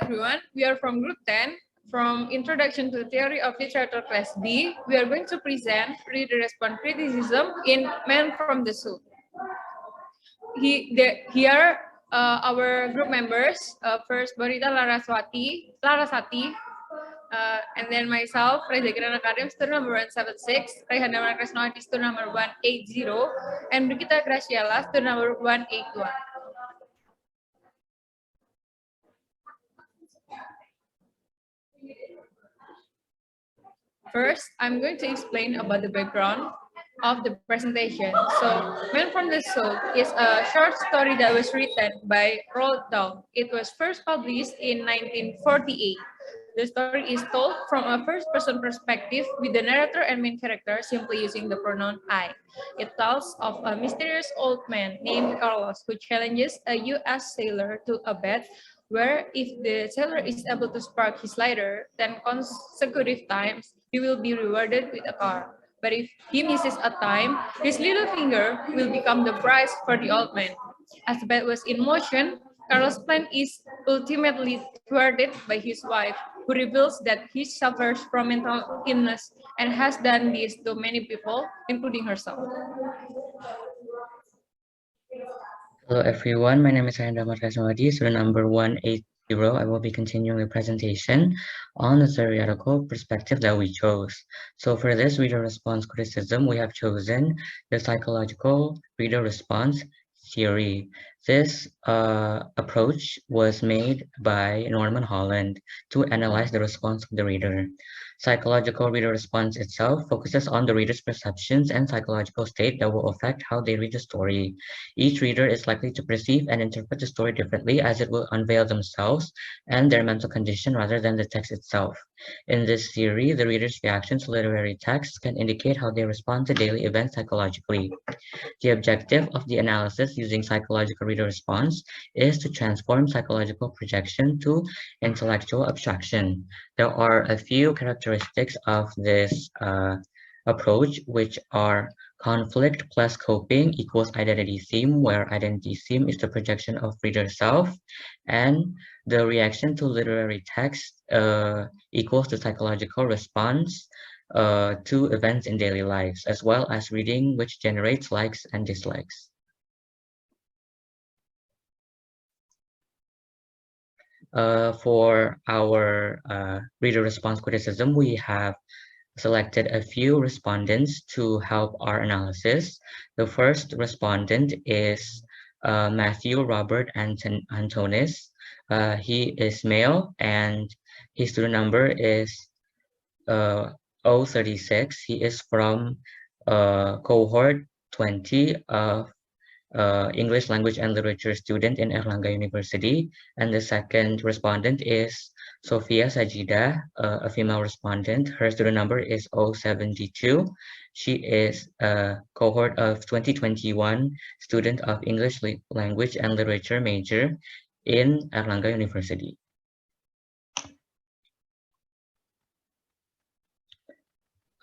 everyone. We are from Group 10. From Introduction to Theory of Literature Class B, we are going to present Reader Response Criticism in Men from the Soup. Here our group members. First, Bonita Laraswati, and then myself, Raiza Kirana Karim, student number 176, Raihan Damar Kresnoadhi, student number 180, and Brigita Graciela, student number 181. First, I'm going to explain about the background of the presentation. So, Men from the Soul is a short story that was written by Roald Dahl. It was first published in 1948. The story is told from a first-person perspective with the narrator and main character simply using the pronoun I. It tells of a mysterious old man named Carlos who challenges a U.S. sailor to a bet where if the sailor is able to spark his lighter 10 consecutive times, he will be rewarded with a car. But if he misses a time, his little finger will become the prize for the old man. As the bet was in motion, Carlos' plan is ultimately thwarted by his wife, who reveals that he suffers from mental illness and has done this to many people, including herself. Hello everyone, my name is Damar, student number 180. I will be continuing the presentation on the theoretical perspective that we chose. So for this reader response criticism, we have chosen the psychological reader response theory. This approach was made by Norman Holland to analyze the response of the reader. Psychological reader response itself focuses on the reader's perceptions and psychological state that will affect how they read the story. Each reader is likely to perceive and interpret the story differently as it will unveil themselves and their mental condition rather than the text itself. In this theory, the reader's reaction to literary texts can indicate how they respond to daily events psychologically. The objective of the analysis using psychological reader response is to transform psychological projection to intellectual abstraction. There are a few characteristics of this approach, which are conflict plus coping equals identity theme, where identity theme is the projection of reader self, and the reaction to literary text equals the psychological response to events in daily lives, as well as reading, which generates likes and dislikes. For our reader response criticism, we have selected a few respondents to help our analysis. The first respondent is Matthew Robert Antonis. He is male and his student number is 036. He is from cohort 20 of English language and literature student in Erlangga University. And the second respondent is Sofia Sajida, a female respondent. Her student number is 072. She is a cohort of 2021 student of English language and literature major in Erlangga University.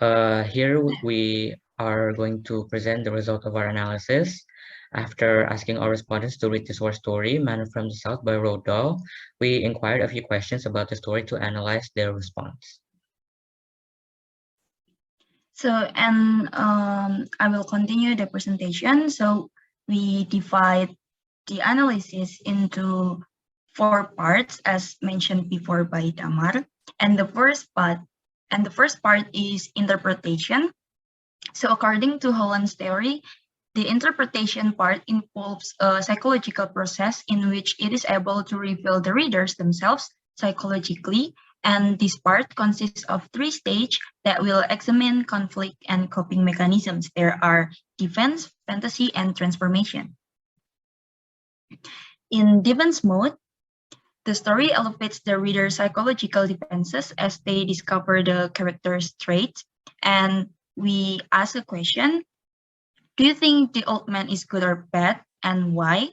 Here we are going to present the result of our analysis. After asking our respondents to read the short story, Man from the South by Roald Dahl, we inquired a few questions about the story to analyze their response. So, I will continue the presentation. So we divide the analysis into 4 parts as mentioned before by Damar. And the first part is interpretation. So according to Holland's theory, the interpretation part involves a psychological process in which it is able to reveal the readers themselves psychologically, and this part consists of 3 stages that will examine conflict and coping mechanisms. There are defense, fantasy, and transformation. In defense mode, the story elevates the reader's psychological defenses as they discover the character's traits, and we ask a question: do you think the old man is good or bad, and why?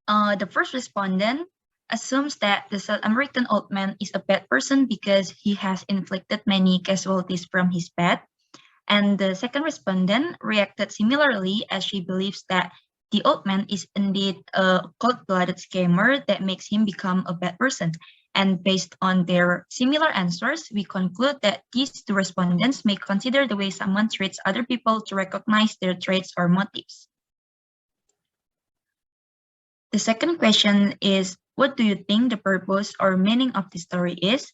The first respondent assumes that the South American old man is a bad person because he has inflicted many casualties from his bet. And the second respondent reacted similarly, as she believes that the old man is indeed a cold-blooded scammer that makes him become a bad person. And based on their similar answers, we conclude that these two respondents may consider the way someone treats other people to recognize their traits or motives. The second question is, what do you think the purpose or meaning of the story is?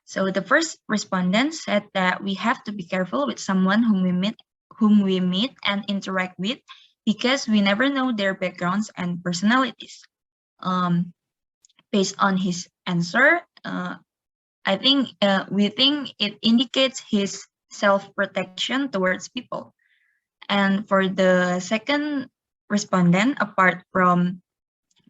So the first respondent said that we have to be careful with someone whom we meet and interact with, because we never know their backgrounds and personalities. Based on his answer, we think it indicates his self-protection towards people. And for the second respondent, apart from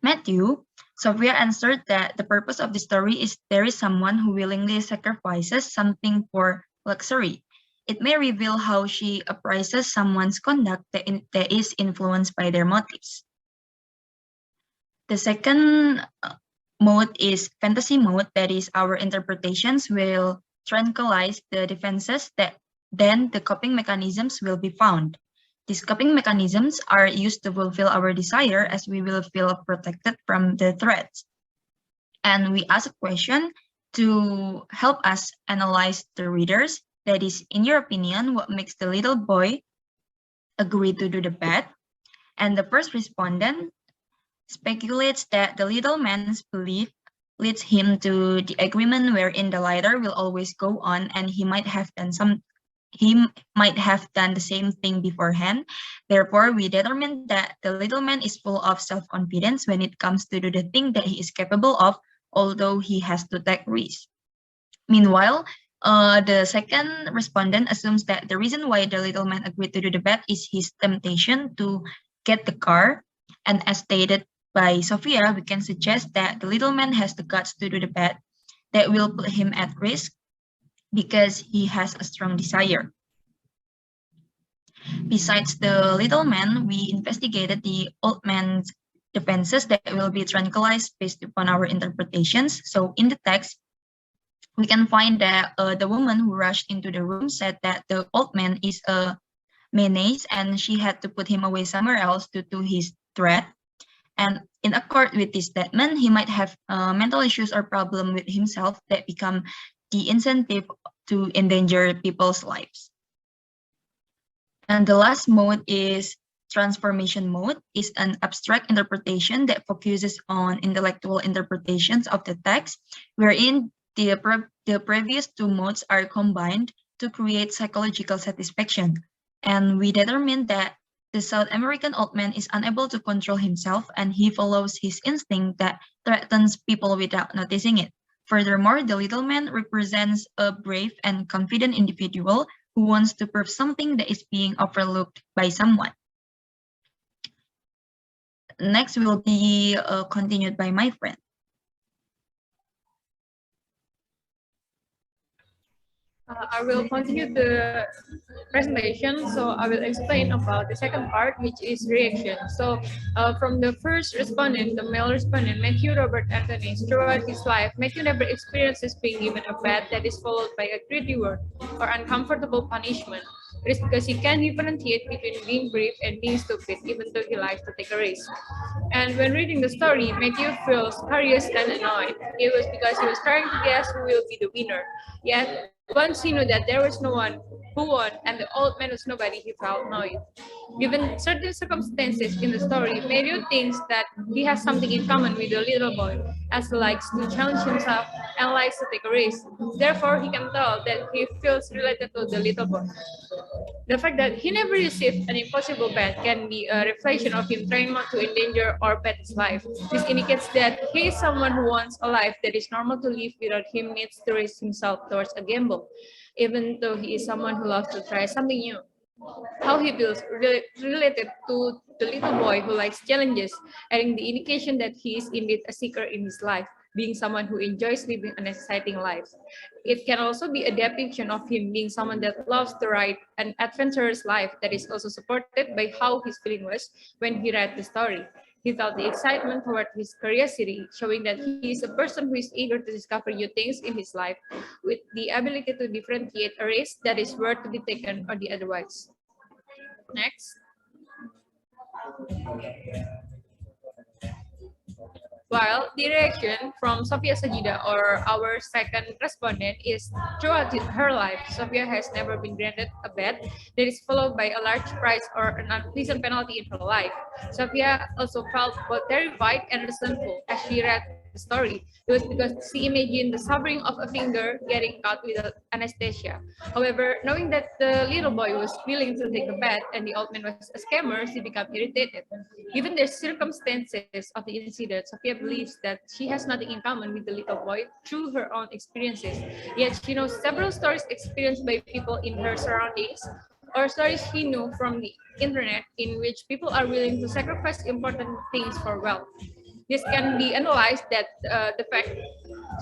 Matthew, Sophia answered that the purpose of the story is there is someone who willingly sacrifices something for luxury. It may reveal how she appraises someone's conduct that is influenced by their motives. The second mode is fantasy mode, that is, our interpretations will tranquilize the defenses, that then the coping mechanisms will be found. These coping mechanisms are used to fulfill our desire, as we will feel protected from the threats. And we ask a question to help us analyze the readers. That is, in your opinion, what makes the little boy agree to do the bad? And the first respondent speculates that the little man's belief leads him to the agreement wherein the lighter will always go on, and he might have done the same thing beforehand. Therefore, we determine that the little man is full of self-confidence when it comes to do the thing that he is capable of, although he has to take risks. Meanwhile, the second respondent assumes that the reason why the little man agreed to do the bad is his temptation to get the car. And as stated by Sophia, we can suggest that the little man has the guts to do the bad that will put him at risk because he has a strong desire. Besides the little man, we investigated the old man's defenses that will be tranquilized based upon our interpretations. So in the text, we can find that the woman who rushed into the room said that the old man is a menace and she had to put him away somewhere else due to his threat. And in accord with this statement, he might have mental issues or problem with himself that become the incentive to endanger people's lives. And the last mode is transformation mode, is an abstract interpretation that focuses on intellectual interpretations of the text, wherein the previous two modes are combined to create psychological satisfaction. And we determined that the South American old man is unable to control himself, and he follows his instinct that threatens people without noticing it. Furthermore, the little man represents a brave and confident individual who wants to prove something that is being overlooked by someone. Next will be continued by my friend. I will continue the presentation, so I will explain about the second part, which is reaction. So from the first respondent, the male respondent, Matthew Robert Anthony, throughout his life, Matthew never experiences being given a bad that is followed by a greedy word or uncomfortable punishment. It is because he can differentiate between being brave and being stupid, even though he likes to take a risk. And when reading the story, Matthew feels curious and annoyed. It was because he was trying to guess who will be the winner. Yet, once he knew that there was no one who won and the old man was nobody, he felt annoyed. Given certain circumstances in the story, Matthew thinks that he has something in common with the little boy, as he likes to challenge himself and likes to take a risk. Therefore, he can tell that he feels related to the little boy. The fact that he never received an impossible bet can be a reflection of him trying not to endanger or bet his life. This indicates that he is someone who wants a life that is normal to live without him needs to risk himself towards a gamble, even though he is someone who loves to try something new. How he feels related to the little boy who likes challenges, adding the indication that he is indeed a seeker in his life, being someone who enjoys living an exciting life. It can also be a depiction of him being someone that loves to ride an adventurous life that is also supported by how his feeling was when he read the story. He felt the excitement toward his curiosity, showing that he is a person who is eager to discover new things in his life, with the ability to differentiate a risk that is worth to be taken or the otherwise. Next. While the reaction from Sophia Sajida, or our second respondent, is throughout her life, Sophia has never been granted a bed that is followed by a large prize or an unpleasant penalty in her life. Sophia also felt both terrified and resentful as she read the story. It was because she imagined the suffering of a finger getting cut with anesthesia. However, knowing that the little boy was willing to take a bet and the old man was a scammer, she became irritated. Given the circumstances of the incident, Sophia believes that she has nothing in common with the little boy through her own experiences. Yet she knows several stories experienced by people in her surroundings or stories she knew from the internet in which people are willing to sacrifice important things for wealth. This can be analyzed that the fact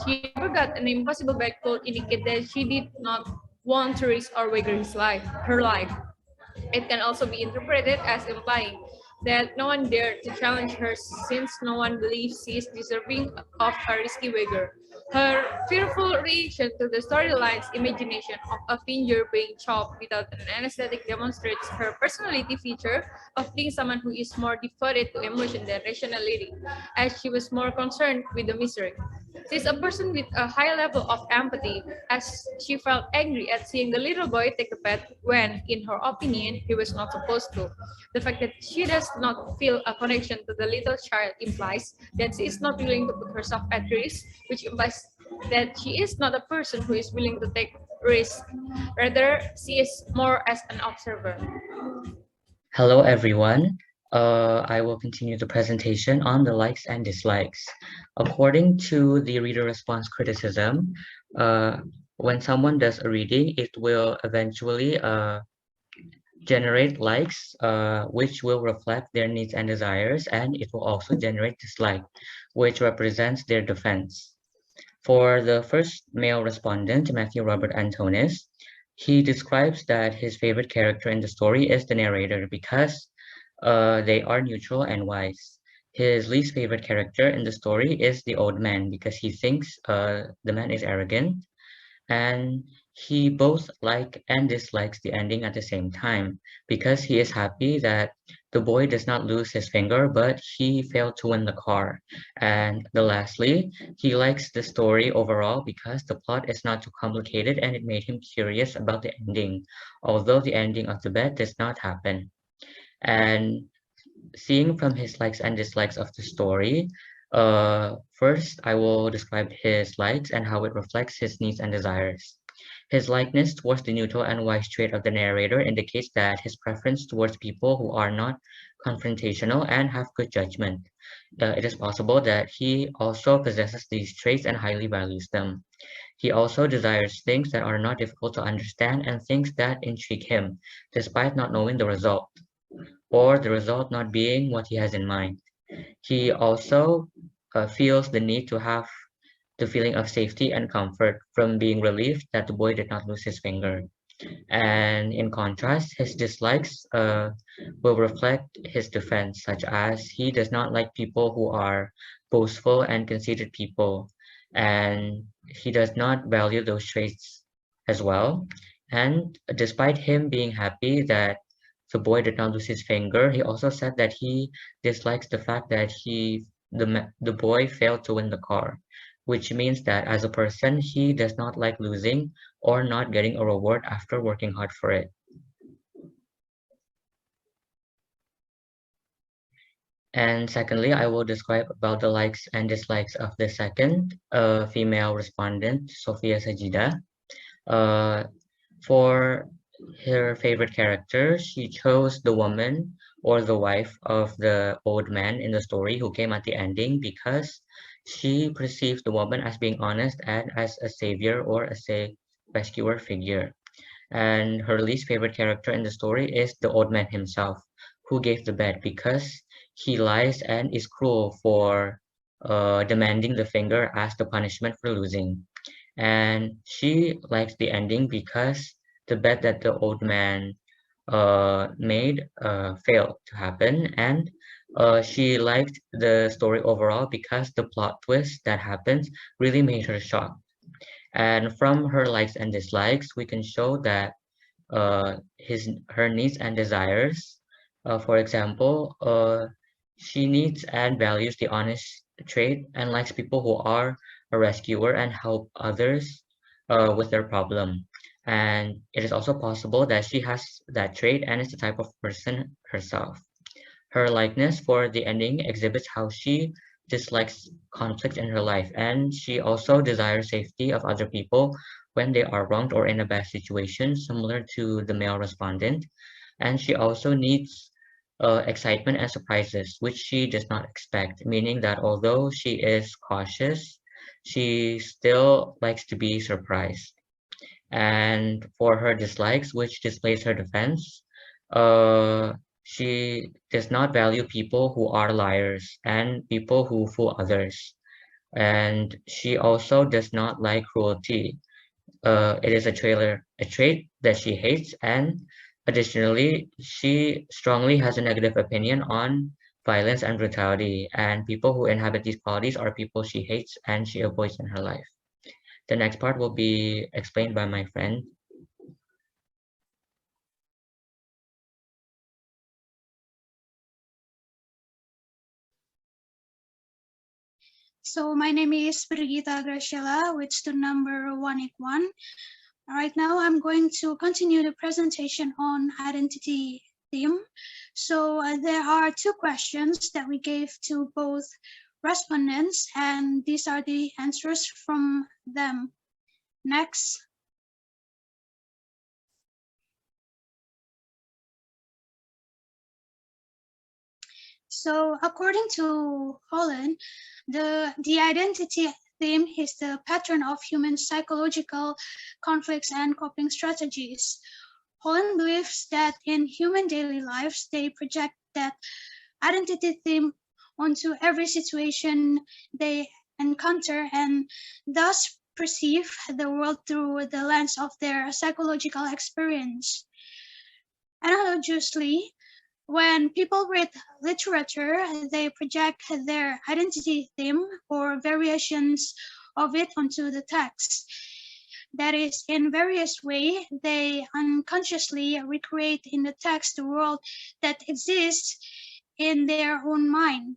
she never got an impossible bag could indicate that she did not want to risk or wager her life. It can also be interpreted as implying that no one dared to challenge her since no one believes she is deserving of a risky wager. Her fearful reaction to the storyline's imagination of a finger being chopped without an anesthetic demonstrates her personality feature of being someone who is more devoted to emotion than rationality, as she was more concerned with the misery. She is a person with a high level of empathy, as she felt angry at seeing the little boy take the pet when, in her opinion, he was not supposed to. The fact that she does not feel a connection to the little child implies that she is not willing to put herself at risk, which implies that she is not a person who is willing to take risk. Rather, she is more as an observer. Hello, everyone. I will continue the presentation on the likes and dislikes. According to the reader response criticism, when someone does a reading, it will eventually generate likes, which will reflect their needs and desires, and it will also generate dislike, which represents their defense. For the first male respondent, Matthew Robert Antonis, he describes that his favorite character in the story is the narrator because they are neutral and wise. His least favorite character in the story is the old man because he thinks the man is arrogant, and he both like and dislikes the ending at the same time because he is happy that the boy does not lose his finger, but he failed to win the car. And lastly, he likes the story overall because the plot is not too complicated and it made him curious about the ending, although the ending of the bet does not happen. And seeing from his likes and dislikes of the story, first I will describe his likes and how it reflects his needs and desires. His likeness towards the neutral and wise trait of the narrator indicates that his preference towards people who are not confrontational and have good judgment. It is possible that he also possesses these traits and highly values them. He also desires things that are not difficult to understand and things that intrigue him, despite not knowing the result, or the result not being what he has in mind. He also feels the need to have the feeling of safety and comfort from being relieved that the boy did not lose his finger. And in contrast, his dislikes will reflect his defense, such as he does not like people who are boastful and conceited people, and he does not value those traits as well. And despite him being happy that the boy did not lose his finger, he also said that he dislikes the fact that the boy failed to win the car, which means that as a person, he does not like losing or not getting a reward after working hard for it. And secondly, I will describe about the likes and dislikes of the second female respondent, Sophia Sajida. For her favorite character, she chose the woman or the wife of the old man in the story who came at the ending because she perceived the woman as being honest and as a savior or as a rescuer figure. And her least favorite character in the story is the old man himself, who gave the bet because he lies and is cruel for demanding the finger as the punishment for losing. And she likes the ending because the bet that the old man made failed to happen, and she liked the story overall because the plot twist that happens really made her shocked. And from her likes and dislikes, we can show that her needs and desires For example, she needs and values the honest trait and likes people who are a rescuer and help others with their problem. And it is also possible that she has that trait and is the type of person herself. Her likeness for the ending exhibits how she dislikes conflict in her life, and she also desires safety of other people when they are wronged or in a bad situation, similar to the male respondent. And she also needs excitement and surprises, which she does not expect, meaning that although she is cautious, she still likes to be surprised. And for her dislikes, which displays her defense, uh, she does not value people who are liars and people who fool others. And she also does not like cruelty. It is a trait that she hates, and additionally, she strongly has a negative opinion on violence and brutality. And people who inhabit these qualities are people she hates and she avoids in her life. The next part will be explained by my friend. So my name is Brigita Graciela with student number 181. Right now I'm going to continue the presentation on identity theme. So there are two questions that we gave to both respondents, and these are the answers from them. Next. So according to Holland, the identity theme is the pattern of human psychological conflicts and coping strategies. Holland believes that in human daily lives, they project that identity theme onto every situation they encounter and thus perceive the world through the lens of their psychological experience. Analogously, when people read literature, they project their identity theme or variations of it onto the text. That is, in various ways, they unconsciously recreate in the text the world that exists in their own mind.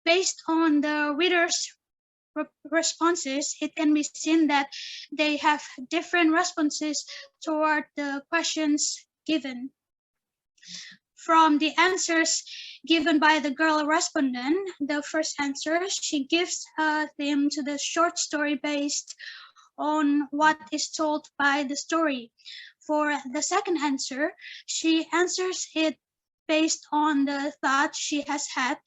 Based on the reader's responses, it can be seen that they have different responses toward the questions given. From the answers given by the girl respondent, the first answer, she gives a theme to the short story based on what is told by the story. For the second answer, she answers it based on the thought she has had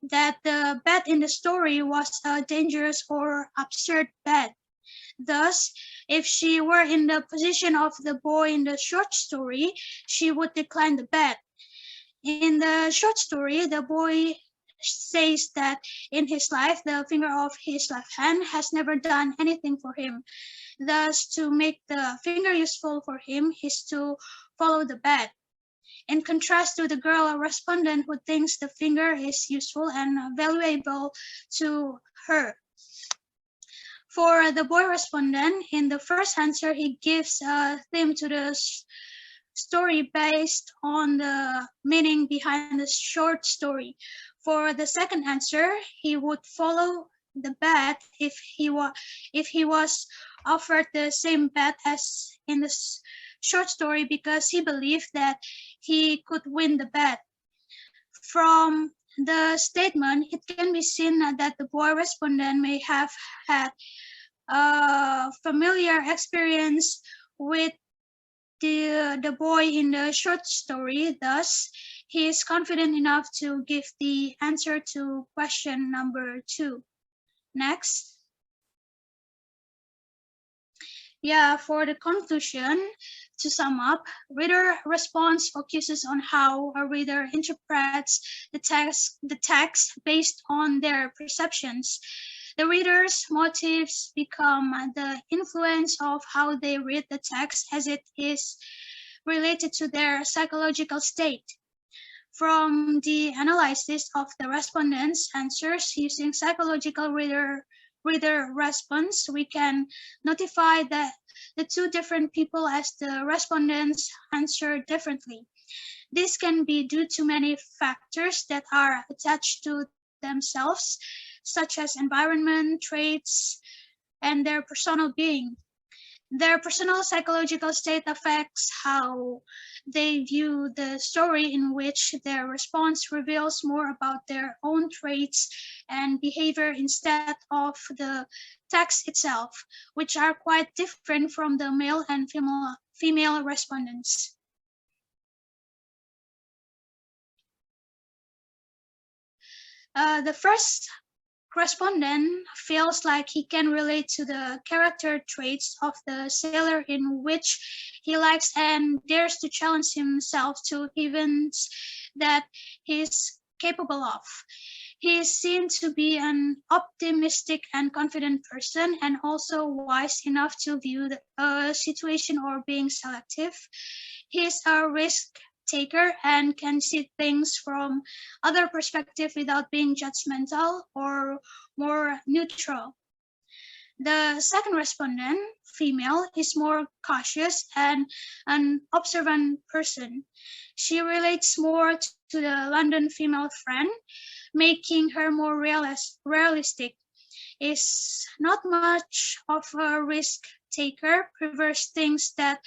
that the bad in the story was a dangerous or absurd bad. Thus, if she were in the position of the boy in the short story, she would decline the bet. In the short story, the boy says that in his life, the finger of his left hand has never done anything for him. Thus, to make the finger useful for him is to follow the bet. In contrast to the girl respondent who thinks the finger is useful and valuable to her. For the boy respondent, in the first answer, he gives a theme to the story based on the meaning behind the short story. For the second answer, he would follow the bet if he was offered the same bet as in the short story because he believed that he could win the bet. From the statement, it can be seen that the boy respondent may have had a familiar experience with the boy in the short story. Thus, he is confident enough to give the answer to question number 2. Next. Yeah, for the conclusion, to sum up, reader response focuses on how a reader interprets the text based on their perceptions. The reader's motives become the influence of how they read the text as it is related to their psychological state. From the analysis of the respondents' answers using psychological reader response, we can notify the two different people as the respondents answer differently. This can be due to many factors that are attached to themselves, such as environment, traits, and their personal being. Their personal psychological state affects how they view the story, in which their response reveals more about their own traits and behavior instead of the text itself, which are quite different from the male and female respondents. The first respondent feels like he can relate to the character traits of the sailor, in which he likes and dares to challenge himself to events that he's capable of. He is seen to be an optimistic and confident person, and also wise enough to view a situation or being selective. He is a risk taker and can see things from other perspective without being judgmental or more neutral. The second respondent, female, is more cautious and an observant person. She relates more to the London female friend, making her more realistic. Is not much of a risk taker, prefers things that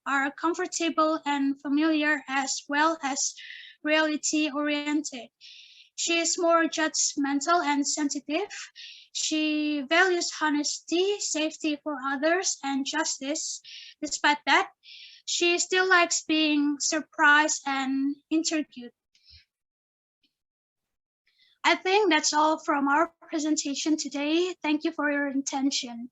are comfortable and familiar as well as reality oriented. She is more judgmental and sensitive. She values honesty, safety for others, and justice. Despite that, she still likes being surprised and interviewed. I think that's all from our presentation today. Thank you for your attention.